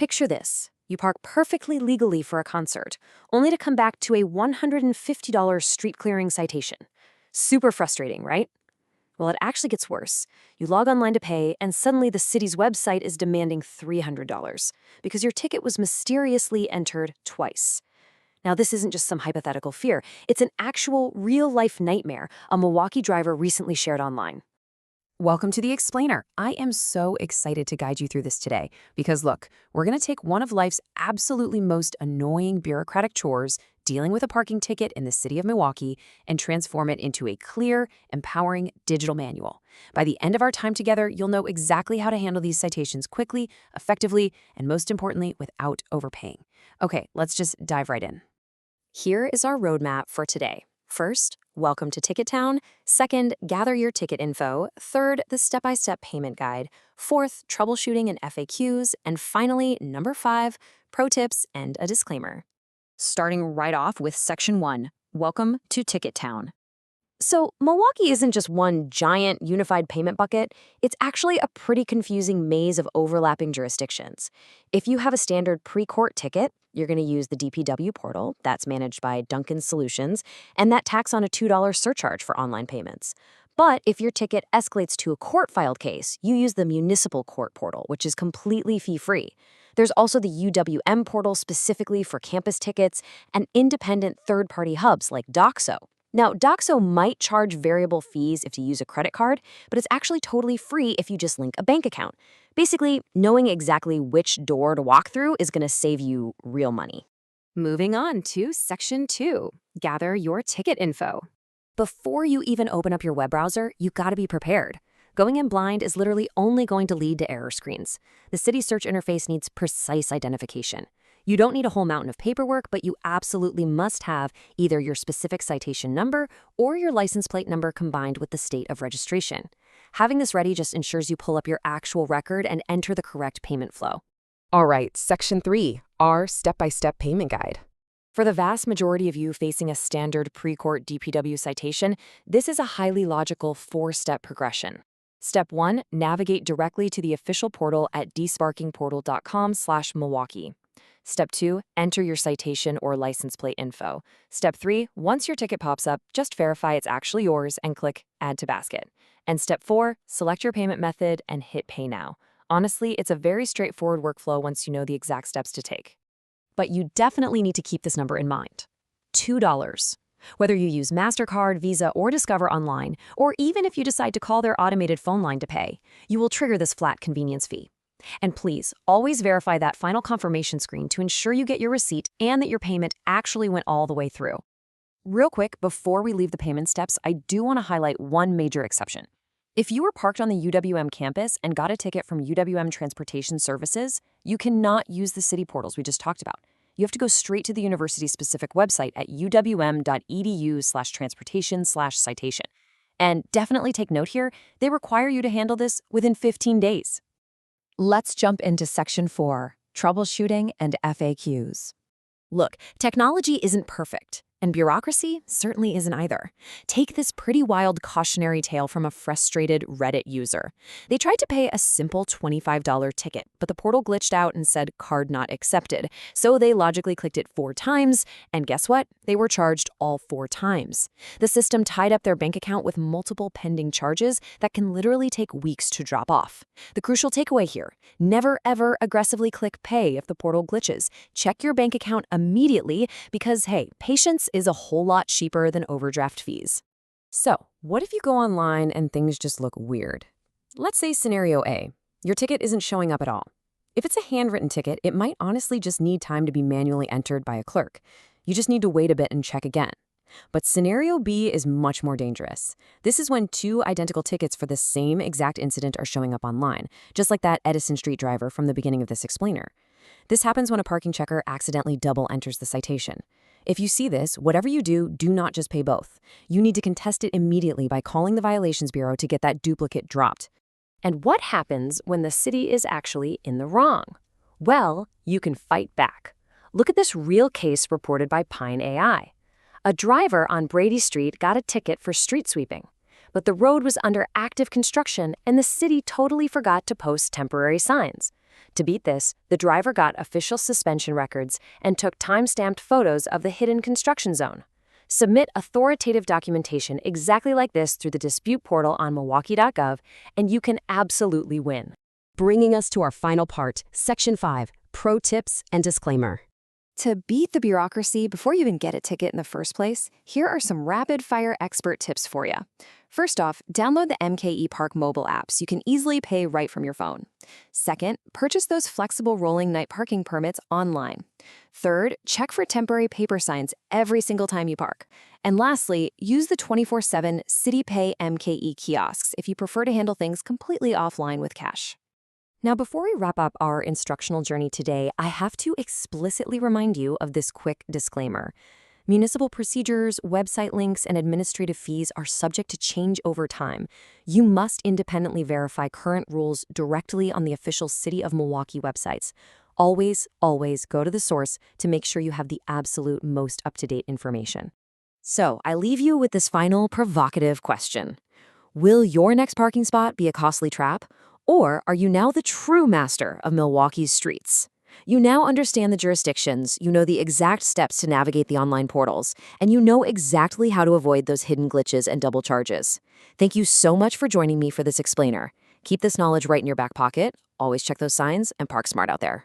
Picture this. You park perfectly legally for a concert, only to come back to a $150 street clearing citation. Super frustrating, right? Well, it actually gets worse. You log online to pay, and suddenly the city's website is demanding $300 because your ticket was mysteriously entered twice. Now, this isn't just some hypothetical fear. It's an actual, real-life nightmare a Milwaukee driver recently shared online. Welcome to The Explainer. I am so excited to guide you through this today because, look, we're going to take one of life's absolutely most annoying bureaucratic chores, dealing with a parking ticket in the city of Milwaukee, and transform it into a clear, empowering digital manual. By the end of our time together, you'll know exactly how to handle these citations quickly, effectively, and most importantly, without overpaying. Okay, let's just dive right in. Here is our roadmap for today. First, welcome to Ticket Town. Second, gather your ticket info. Third, the step-by-step payment guide. Fourth, troubleshooting and FAQs. And finally, number 5, pro tips and a disclaimer. Starting right off with Section 1, welcome to Ticket Town. So, Milwaukee isn't just one giant unified payment bucket. It's actually a pretty confusing maze of overlapping jurisdictions. If you have a standard pre-court ticket, you're going to use the DPW portal that's managed by Duncan Solutions, and that tacks on a $2 surcharge for online payments. But if your ticket escalates to a court-filed case, you use the municipal court portal, which is completely fee-free. There's also the UWM portal specifically for campus tickets and independent third-party hubs like Doxo. Now, Doxo might charge variable fees if you use a credit card, but it's actually totally free if you just link a bank account. Basically, knowing exactly which door to walk through is going to save you real money. Moving on to Section 2, gather your ticket info. Before you even open up your web browser, you gotta be prepared. Going in blind is literally only going to lead to error screens. The city search interface needs precise identification. You don't need a whole mountain of paperwork, but you absolutely must have either your specific citation number or your license plate number combined with the state of registration. Having this ready just ensures you pull up your actual record and enter the correct payment flow. All right, Section 3, our step-by-step payment guide. For the vast majority of you facing a standard pre-court DPW citation, this is a highly logical 4-step progression. Step 1, navigate directly to the official portal at dsparkingportal.com/Milwaukee. Step 2, enter your citation or license plate info. Step 3, once your ticket pops up, just verify it's actually yours and click Add to Basket. And Step 4, select your payment method and hit Pay Now. Honestly, it's a very straightforward workflow once you know the exact steps to take. But you definitely need to keep this number in mind. $2. Whether you use MasterCard, Visa, or Discover Online, or even if you decide to call their automated phone line to pay, you will trigger this flat convenience fee. And please, always verify that final confirmation screen to ensure you get your receipt and that your payment actually went all the way through. Real quick, before we leave the payment steps, I do want to highlight one major exception. If you were parked on the UWM campus and got a ticket from UWM Transportation Services, you cannot use the city portals we just talked about. You have to go straight to the university's specific website at uwm.edu/transportation/citation. And definitely take note here, they require you to handle this within 15 days. Let's jump into Section 4, troubleshooting and FAQs. Look, technology isn't perfect, and bureaucracy certainly isn't either. Take this pretty wild cautionary tale from a frustrated Reddit user. They tried to pay a simple $25 ticket, but the portal glitched out and said card not accepted. So they logically clicked it 4 times, and guess what? They were charged all 4 times. The system tied up their bank account with multiple pending charges that can literally take weeks to drop off. The crucial takeaway here, never ever aggressively click pay if the portal glitches. Check your bank account immediately because, hey, patience is a whole lot cheaper than overdraft fees. So, what if you go online and things just look weird? Let's say scenario A, your ticket isn't showing up at all. If it's a handwritten ticket, it might honestly just need time to be manually entered by a clerk. You just need to wait a bit and check again. But scenario B is much more dangerous. This is when 2 identical tickets for the same exact incident are showing up online, just like that Edison Street driver from the beginning of this explainer. This happens when a parking checker accidentally double enters the citation. If you see this, whatever you do, do not just pay both. You need to contest it immediately by calling the Violations Bureau to get that duplicate dropped. And what happens when the city is actually in the wrong? Well, you can fight back. Look at this real case reported by Pine AI. A driver on Brady Street got a ticket for street sweeping, but the road was under active construction and the city totally forgot to post temporary signs. To beat this, the driver got official suspension records and took time-stamped photos of the hidden construction zone. Submit authoritative documentation exactly like this through the dispute portal on Milwaukee.gov, and you can absolutely win. Bringing us to our final part, Section 5, Pro Tips and Disclaimer. To beat the bureaucracy before you even get a ticket in the first place, here are some rapid-fire expert tips for you. First off, download the MKE Park mobile app so you can easily pay right from your phone. Second, purchase those flexible rolling night parking permits online. Third, check for temporary paper signs every single time you park. And lastly, use the 24/7 CityPay MKE kiosks if you prefer to handle things completely offline with cash. Now, before we wrap up our instructional journey today, I have to explicitly remind you of this quick disclaimer. Municipal procedures, website links, and administrative fees are subject to change over time. You must independently verify current rules directly on the official City of Milwaukee websites. Always, always go to the source to make sure you have the absolute most up-to-date information. So, I leave you with this final provocative question. Will your next parking spot be a costly trap? Or are you now the true master of Milwaukee's streets? You now understand the jurisdictions, you know the exact steps to navigate the online portals, and you know exactly how to avoid those hidden glitches and double charges. Thank you so much for joining me for this explainer. Keep this knowledge right in your back pocket, always check those signs, and park smart out there.